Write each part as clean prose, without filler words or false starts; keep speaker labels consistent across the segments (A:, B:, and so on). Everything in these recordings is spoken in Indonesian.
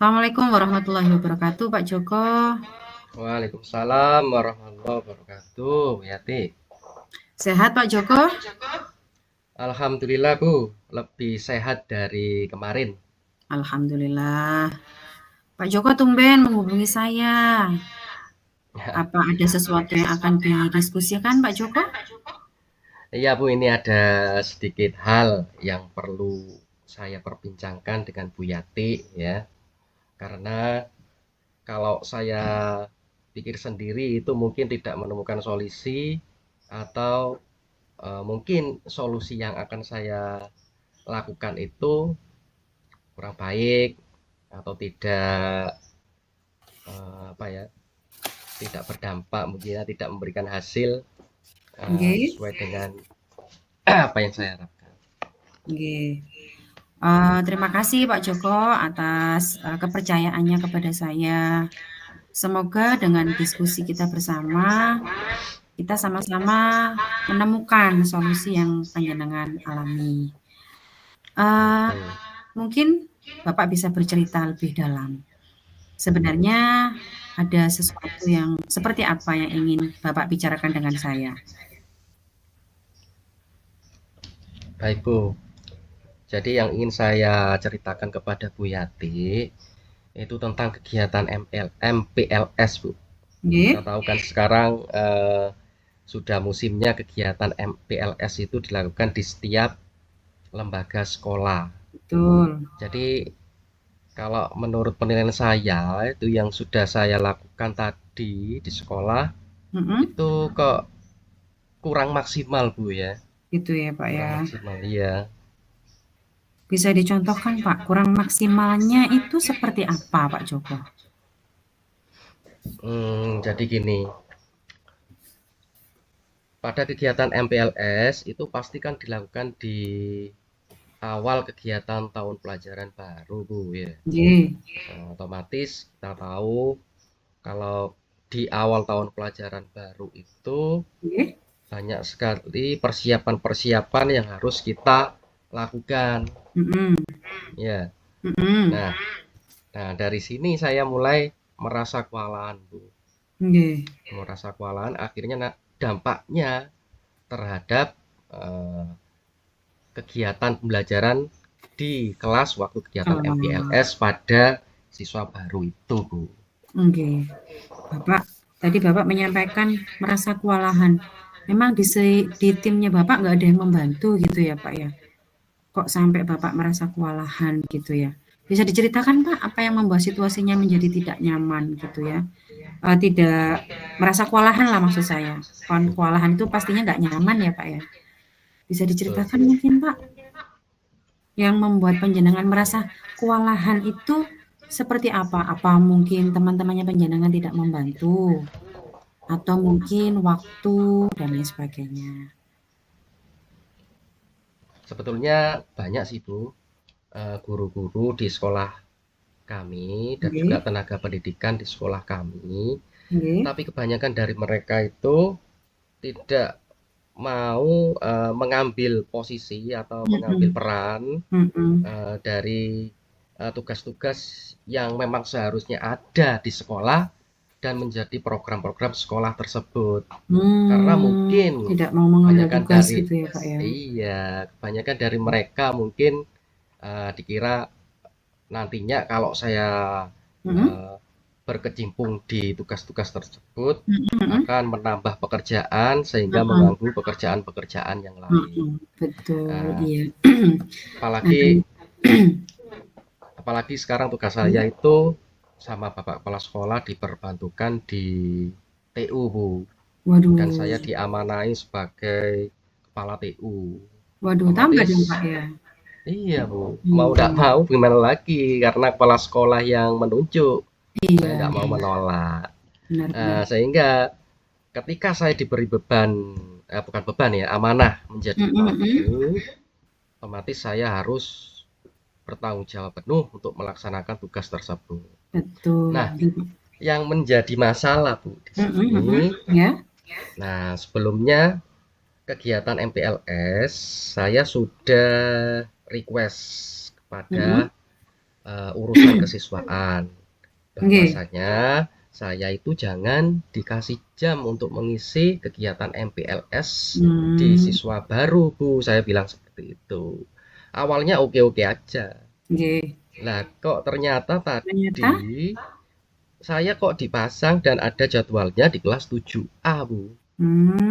A: Assalamualaikum warahmatullahi wabarakatuh, Pak Joko.
B: Waalaikumsalam warahmatullahi wabarakatuh, Yati.
A: Sehat, Pak Joko?
B: Alhamdulillah, Bu, lebih sehat dari kemarin.
A: Alhamdulillah. Pak Joko tumben menghubungi saya. Apa ada sesuatu yang akan didiskusikan, Pak Joko?
B: Iya, Bu, ini ada sedikit hal yang perlu saya perbincangkan dengan Bu Yati, ya. Karena kalau saya pikir sendiri itu mungkin tidak menemukan solusi atau mungkin solusi yang akan saya lakukan itu kurang baik atau tidak apa ya, tidak berdampak, mungkin ya, tidak memberikan hasil
A: Nggih,
B: sesuai dengan apa yang saya harapkan.
A: nggih. Terima kasih Pak Joko atas kepercayaannya kepada saya. Semoga dengan diskusi kita bersama, kita sama-sama menemukan solusi yang panjenengan alami. Eh,
B: Oke,
A: Mungkin Bapak bisa bercerita lebih dalam. Sebenarnya ada sesuatu yang seperti apa yang ingin Bapak bicarakan dengan saya?
B: baik Bu. Jadi yang ingin saya ceritakan kepada Bu Yati itu tentang kegiatan MPLS Bu. Kita
A: Nggih,
B: tahu kan sekarang sudah musimnya kegiatan MPLS itu dilakukan di setiap lembaga sekolah.
A: betul.
B: Jadi kalau menurut penilaian saya itu yang sudah saya lakukan tadi di sekolah
A: Mhm,
B: itu kok kurang maksimal Bu ya.
A: gitu ya, Pak,
B: Kurang
A: ya.
B: maksimal, iya.
A: Bisa dicontohkan, Pak, kurang maksimalnya itu seperti apa, Pak Joko?
B: Jadi gini, pada kegiatan MPLS itu pasti kan dilakukan di awal kegiatan tahun pelajaran baru, Bu, ya.
A: Nggih,
B: Otomatis kita tahu kalau di awal tahun pelajaran baru itu
A: nggih,
B: banyak sekali persiapan-persiapan yang harus kita lakukan,
A: mhm,
B: ya.
A: mhm,
B: Nah, nah dari sini saya mulai merasa kewalahan, Bu.
A: nggih,
B: Merasa kewalahan, akhirnya dampaknya terhadap eh, kegiatan pembelajaran di kelas waktu kegiatan
A: oh,
B: MPLS pada siswa baru itu, Bu.
A: nggih. Bapak tadi Bapak menyampaikan merasa kewalahan. Memang di timnya Bapak nggak ada yang membantu gitu ya, Pak, ya? Kok sampai Bapak merasa kewalahan gitu ya? Bisa diceritakan Pak, apa yang membuat situasinya menjadi tidak nyaman gitu ya? Tidak merasa kewalahan lah maksud saya. Kan kewalahan itu pastinya nggak nyaman ya Pak ya? Bisa
B: Betul,
A: diceritakan
B: Bu.
A: mungkin Pak, yang membuat panjenengan merasa kewalahan itu seperti apa? Apa mungkin teman-temannya panjenengan tidak membantu? Atau mungkin waktu dan lain sebagainya?
B: Sebetulnya banyak sih, Bu, guru-guru di sekolah kami dan juga
A: Nggih,
B: tenaga pendidikan di sekolah kami.
A: nggih,
B: Tapi kebanyakan dari mereka itu tidak mau mengambil posisi atau mengambil
A: mhm,
B: peran
A: mhm.
B: dari tugas-tugas yang memang seharusnya ada di sekolah dan menjadi program-program sekolah tersebut. Karena mungkin
A: Tidak mau mengambil
B: kebanyakan
A: tugas
B: dari
A: gitu ya Pak ya?
B: kebanyakan dari mereka mungkin dikira nantinya kalau saya
A: Mhm,
B: eh, berkecimpung di tugas-tugas tersebut
A: mhm, mhm.
B: akan menambah pekerjaan sehingga
A: Mhm,
B: mengganggu pekerjaan-pekerjaan yang lain.
A: mhm, betul,
B: Eh,
A: iya. Nah, kan
B: apalagi apalagi sekarang tugas saya
A: iya,
B: itu sama Bapak Kepala Sekolah diperbantukan di TU, Bu. Dan
A: waduh
B: saya diamanai sebagai kepala TU.
A: waduh, tambah
B: Otomatis
A: dong, Pak, ya?
B: iya, Bu. Mau tidak
A: Nggih,
B: mau gimana lagi karena kepala sekolah yang menunjuk. Saya
A: iya
B: tidak mau
A: iya,
B: menolak.
A: benar benar.
B: Sehingga ketika saya diberi beban, bukan beban ya, amanah menjadi
A: Mhm
B: kepala
A: mhm,
B: TU, otomatis saya harus bertanggung jawab penuh untuk melaksanakan tugas tersebut.
A: betul,
B: Nah, yang menjadi masalah Bu di
A: mhm
B: sini,
A: mhm, ya,
B: nah sebelumnya kegiatan MPLS saya sudah request kepada
A: mhm,
B: urusan kesiswaan.
A: Nggih.
B: Bahwasanya saya itu jangan dikasih jam untuk mengisi kegiatan MPLS di
A: Hmm,
B: siswa baru, Bu. Saya bilang seperti itu. Awalnya oke-oke aja.
A: nggih.
B: Lah, kok ternyata
A: Ternyata
B: tadi saya kok dipasang dan ada jadwalnya di kelas 7A, Bu.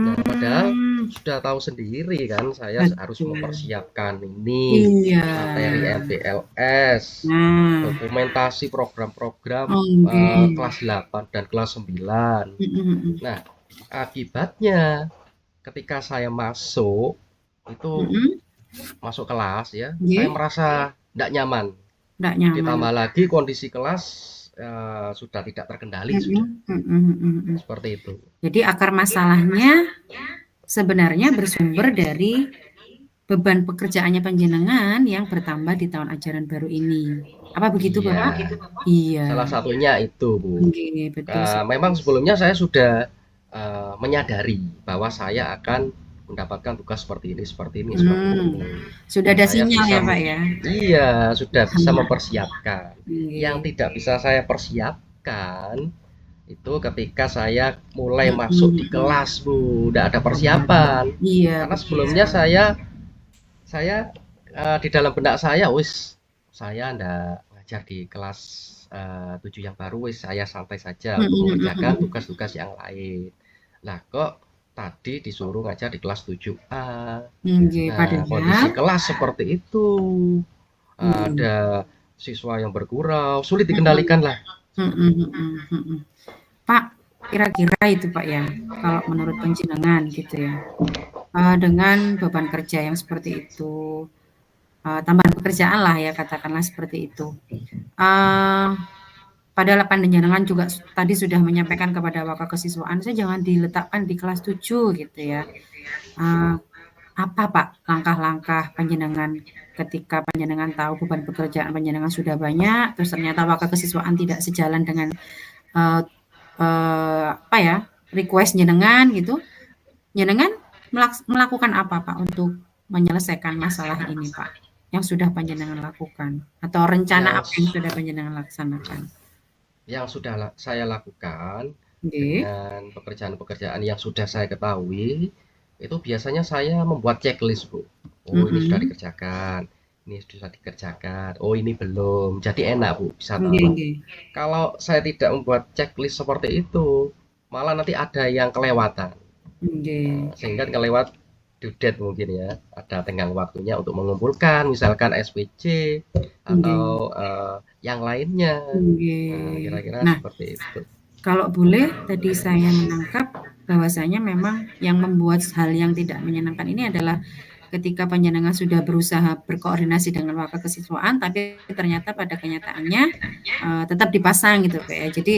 B: Nah, padahal
A: hmm,
B: sudah tahu sendiri kan saya harus
A: betul.
B: mempersiapkan ini
A: Iya.
B: materi MPLS,
A: Nah,
B: dokumentasi program-program
A: oh nggih.
B: kelas 8 dan kelas 9.
A: Mhm mhm.
B: Nah, akibatnya ketika saya masuk itu
A: Mhm,
B: masuk kelas ya, saya
A: nggih.
B: merasa tidak nyaman.
A: Nggak nyaman.
B: Ditambah lagi kondisi kelas sudah tidak terkendali sudah.
A: Mhm mhm mhm mhm.
B: Seperti itu.
A: Jadi akar masalahnya sebenarnya bersumber dari beban pekerjaannya panjenengan yang bertambah di tahun ajaran baru ini. Apa begitu,
B: Iya,
A: Bapak?
B: salah
A: Iya.
B: satunya itu, Bu.
A: Nggih, betul
B: Memang
A: sekali.
B: sebelumnya saya sudah menyadari bahwa saya akan mendapatkan tugas seperti ini, seperti
A: Hmm,
B: ini.
A: sudah
B: Dan
A: ada
B: saya
A: sinyal
B: bisa,
A: ya, Pak, ya?
B: iya, sudah bisa mempersiapkan. Yang
A: Nggih.
B: tidak bisa saya persiapkan itu ketika saya mulai
A: Mhm
B: masuk di
A: mhm.
B: kelas, Bu. Tidak ada persiapan.
A: Iya,
B: Karena
A: betul
B: sebelumnya
A: sekali.
B: saya di dalam benak saya, wis saya ndak ngajar di kelas 7 yang baru, wis saya santai saja
A: Mhm
B: untuk
A: mhm
B: mengerjakan
A: mhm.
B: tugas-tugas yang lain. Lah kok tadi disuruh ngajar di kelas 7A.
A: Nggih,
B: Nah, kondisi
A: padahal
B: kelas seperti itu.
A: nggih.
B: Ada siswa yang bergurau, sulit
A: Mhm.
B: dikendalikan lah seperti
A: Mhm
B: itu.
A: mhm mhm. Pak, kira-kira itu, Pak, ya, kalau menurut panjenengan gitu ya, dengan beban kerja yang seperti itu, tambahan pekerjaan lah ya katakanlah seperti itu. Eee, Padahal panjenengan juga tadi sudah menyampaikan kepada Bapak kesiswaan, "Saya jangan diletakkan di kelas 7," gitu ya. Eee, Apa Pak langkah-langkah panjenengan ketika panjenengan tahu beban pekerjaan panjenengan sudah banyak, terus ternyata Bapak kesiswaan tidak sejalan dengan, eee apa ya, request jenengan gitu, jenengan melakukan apa Pak untuk menyelesaikan masalah ini Pak, yang sudah panjenengan lakukan? Atau rencana apa yang
B: Yang
A: sudah panjenengan laksanakan?
B: yang sudah saya lakukan
A: Nggih,
B: dengan pekerjaan-pekerjaan yang sudah saya ketahui, itu biasanya saya membuat checklist, Bu. Oh, ini sudah
A: mhm,
B: dikerjakan, ini sudah dikerjakan, oh ini belum. Jadi enak, Bu, bisa
A: nggih
B: tahu.
A: nggih,
B: Kalau saya tidak membuat checklist seperti itu, malah nanti ada yang kelewatan.
A: nggih,
B: Sehingga kelewat due date mungkin ya, ada tenggang waktunya untuk mengumpulkan misalkan SPC atau
A: nggih,
B: yang lainnya. Nah,
A: nggih.
B: kira-kira
A: Nah,
B: seperti itu.
A: kalau boleh tadi saya menangkap bahwasanya memang yang membuat hal yang tidak menyenangkan ini adalah ketika panjenengan sudah berusaha berkoordinasi dengan wakil kesiswaan, tapi ternyata pada kenyataannya tetap dipasang gitu Pak ya. Jadi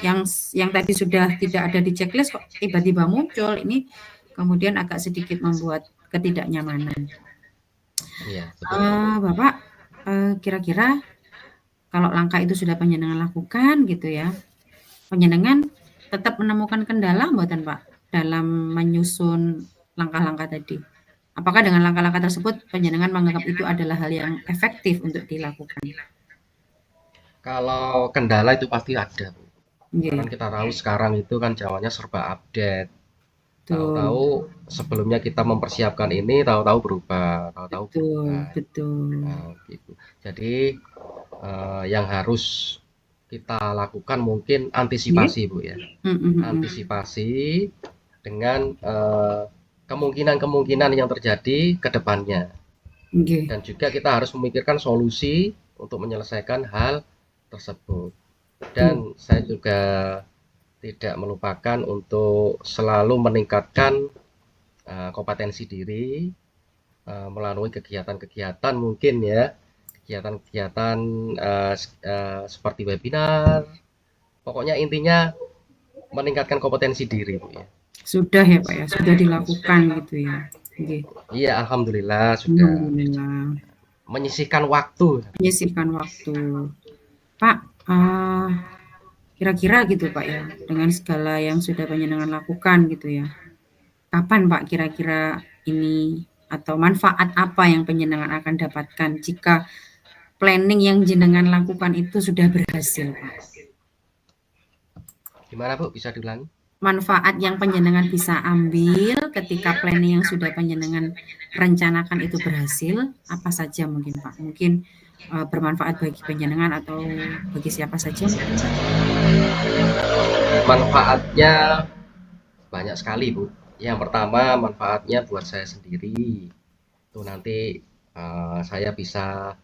A: yang yang tadi sudah tidak ada di checklist kok tiba-tiba muncul, ini kemudian agak sedikit membuat ketidaknyamanan.
B: Iya, betul.
A: Bapak, kira-kira kalau langkah itu sudah panjenengan lakukan gitu ya, panjenengan tetap menemukan kendala mboten Pak, dalam menyusun langkah-langkah tadi? Apakah dengan langkah-langkah tersebut panjenengan menganggap itu adalah hal yang efektif untuk dilakukan?
B: Kalau kendala itu pasti ada, Bu. Karena
A: Nggih,
B: kan kita tahu sekarang itu kan zamannya serba update.
A: betul,
B: Tahu-tahu sebelumnya kita mempersiapkan ini, tahu-tahu berubah, tahu-tahu
A: betul,
B: berubah.
A: betul.
B: Nah, gitu. Jadi yang harus kita lakukan mungkin
A: Nggih?
B: antisipasi, Bu ya.
A: Mhm mhm.
B: Antisipasi dengan kemungkinan-kemungkinan yang terjadi ke depannya.
A: Nggih,
B: Dan juga kita harus memikirkan solusi untuk menyelesaikan hal tersebut. Dan
A: betul.
B: saya juga tidak melupakan untuk selalu meningkatkan kompetensi diri melalui kegiatan-kegiatan mungkin ya, kegiatan-kegiatan seperti webinar. Pokoknya intinya meningkatkan kompetensi diri, Bu ya.
A: Sudah ya, Pak, ya, sudah dilakukan gitu ya? Nggih,
B: Iya, alhamdulillah sudah
A: alhamdulillah.
B: menyisihkan waktu.
A: Menyisihkan waktu. Pak, kira-kira gitu Pak ya, dengan segala yang sudah panjenengan lakukan gitu ya, kapan Pak kira-kira ini atau manfaat apa yang panjenengan akan dapatkan jika planning yang jenengan lakukan itu sudah berhasil, Pak?
B: Gimana Bu, bisa diulangi?
A: Manfaat yang panjenengan bisa ambil ketika planning yang sudah panjenengan rencanakan itu berhasil, apa saja mungkin, Pak? Mungkin bermanfaat bagi panjenengan atau bagi siapa saja mungkin, Pak?
B: Manfaatnya banyak sekali Bu. Yang pertama manfaatnya buat saya sendiri. Itu nanti saya bisa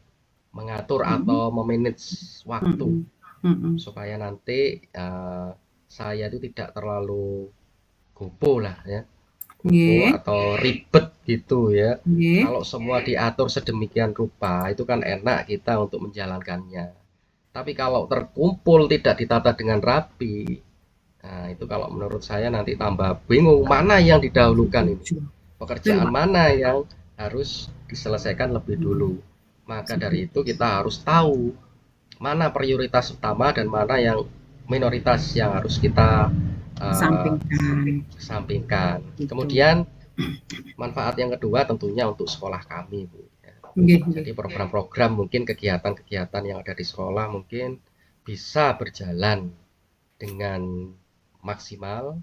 B: mengatur
A: Mhm.
B: atau memanage waktu
A: Mhm. Mhm.
B: supaya nanti saya itu tidak terlalu gopo lah ya, gopo
A: Nggih,
B: atau ribet gitu ya.
A: nggih.
B: Kalau semua diatur sedemikian rupa itu kan enak kita untuk menjalankannya. Tapi kalau terkumpul tidak ditata dengan rapi, nah itu kalau menurut saya nanti tambah bingung mana yang didahulukan ini.
A: Setuju. Betul,
B: Pekerjaan
A: Pak.
B: mana yang harus diselesaikan lebih
A: Mhm.
B: dulu. Maka dari
A: Setuju.
B: itu kita harus tahu mana prioritas utama dan mana yang minoritas yang harus kita uh,
A: Kesampingkan,
B: sampingkan.
A: gitu.
B: Kemudian manfaat yang kedua tentunya untuk sekolah kami, Bu. Ya.
A: Nggih, nggih.
B: Jadi program-program mungkin kegiatan-kegiatan yang ada di sekolah mungkin bisa berjalan dengan maksimal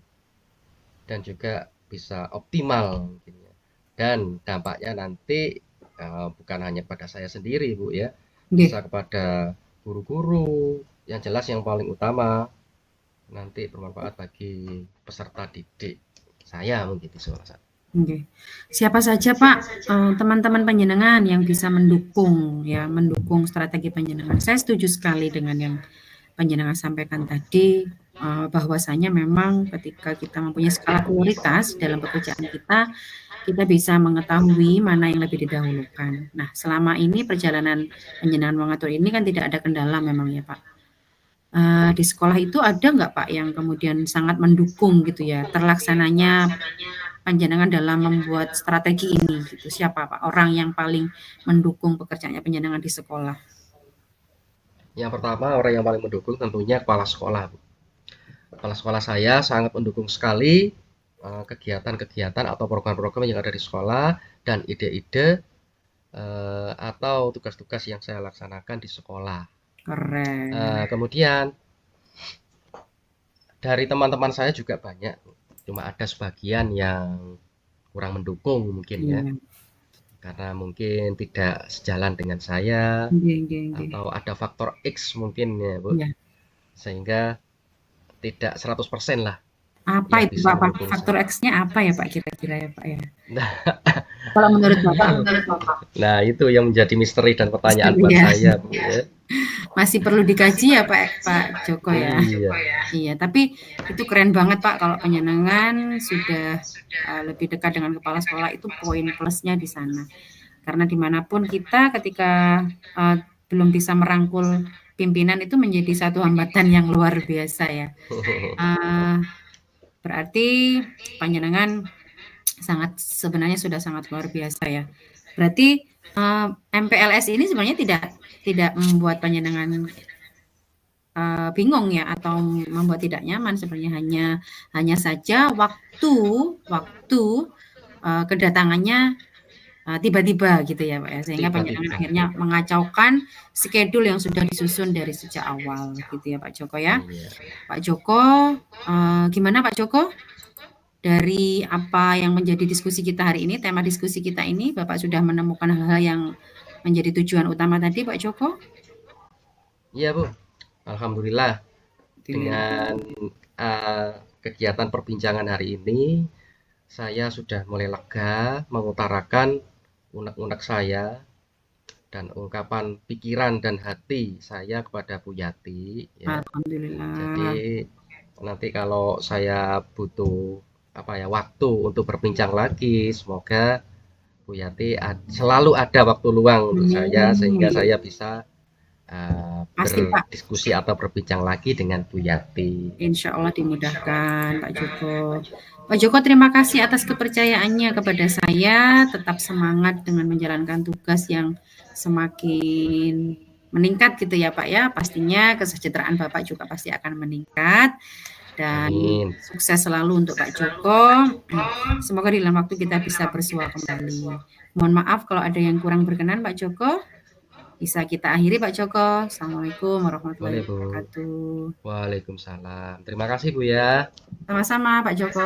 B: dan juga bisa optimal mungkin ya. Dan dampaknya nanti bukan hanya pada saya sendiri, Bu ya,
A: Nggih.
B: bisa kepada guru-guru, yang jelas yang paling utama nanti bermanfaat bagi peserta didik saya mungkin itu salah satu.
A: Nggih. Siapa saja, Pak, teman-teman panjenengan yang bisa mendukung ya, mendukung strategi panjenengan? Saya setuju sekali dengan yang panjenengan sampaikan tadi, bahwasanya memang ketika kita mempunyai skala prioritas dalam pekerjaan kita, kita bisa mengetahui mana yang lebih didahulukan. Nah, selama ini perjalanan panjenengan mengatur ini kan tidak ada kendala memang ya, Pak. Di sekolah itu ada nggak, Pak, yang kemudian sangat mendukung gitu ya, terlaksananya panjenengan dalam membuat strategi ini gitu? Siapa, Pak, orang yang paling mendukung pekerjaannya panjenengan di sekolah?
B: Yang pertama orang yang paling mendukung tentunya kepala sekolah. Kepala sekolah saya sangat mendukung sekali kegiatan-kegiatan atau program-program yang ada di sekolah dan ide-ide atau tugas-tugas yang saya laksanakan di sekolah.
A: Keren.
B: Kemudian dari teman-teman saya juga banyak, cuma ada sebagian yang kurang mendukung mungkin ya,
A: Iya.
B: karena mungkin tidak sejalan dengan saya
A: Nggih, nggih, nggih.
B: atau ada faktor X mungkin ya Bu,
A: Iya.
B: sehingga tidak 100% lah
A: Apa
B: yang
A: itu,
B: bisa
A: Pak?
B: mendukung
A: Faktor
B: saya.
A: X-nya apa ya, Pak, kira-kira ya, Pak, ya?
B: Nah,
A: Kalau menurut Bapak
B: nah itu yang menjadi misteri dan pertanyaan
A: misteri
B: buat
A: ya.
B: saya Bu ya.
A: Masih perlu dikaji ya, Pak Joko ya?
B: Iya.
A: Iya, tapi itu keren banget, Pak, kalau panjenengan sudah, lebih dekat dengan kepala sekolah itu poin plusnya di sana. Karena dimanapun kita ketika, belum bisa merangkul pimpinan itu menjadi satu hambatan yang luar biasa ya. Berarti panjenengan sebenarnya sudah sangat luar biasa ya. Berarti MPLS ini sebenarnya tidak membuat panjenengan bingung ya atau membuat tidak nyaman, sebenarnya hanya saja waktu kedatangannya tiba-tiba gitu ya, Pak, ya, sehingga panjenengan
B: Tiba-tiba.
A: akhirnya mengacaukan schedule yang sudah disusun dari sejak awal gitu ya, Pak Joko ya.
B: Iya.
A: Pak Joko, gimana Pak Joko? Dari apa yang menjadi diskusi kita hari ini, tema diskusi kita ini, Bapak sudah menemukan hal-hal yang menjadi tujuan utama tadi, Pak Joko?
B: Iya Bu, alhamdulillah
A: Alhamdulillah.
B: dengan uh, kegiatan perbincangan hari ini saya sudah mulai lega mengutarakan unek-unek saya dan ungkapan pikiran dan hati saya kepada Bu Yati ya. Jadi
A: Alhamdulillah.
B: nanti kalau saya butuh apa ya waktu untuk berbincang lagi, semoga Bu Yati selalu ada waktu luang untuk saya sehingga
A: Amin.
B: saya bisa
A: Pasti Pak,
B: berdiskusi atau berbincang lagi dengan Bu Yati.
A: insya Allah dimudahkan Pak Joko. Pak Joko, terima kasih atas kepercayaannya kepada saya. Tetap semangat dengan menjalankan tugas yang semakin meningkat gitu ya Pak ya. Pastinya kesejahteraan Bapak juga pasti akan meningkat. Dan
B: Amin.
A: sukses selalu untuk Pak Joko. Semoga di dalam waktu kita bisa bersua kembali. Mohon maaf kalau ada yang kurang berkenan Pak Joko. bisa kita akhiri Pak Joko. Assalamualaikum warahmatullahi
B: Boleh, Bu.
A: wabarakatuh.
B: Waalaikumsalam. Terima kasih, Bu ya.
A: Sama-sama Pak Joko.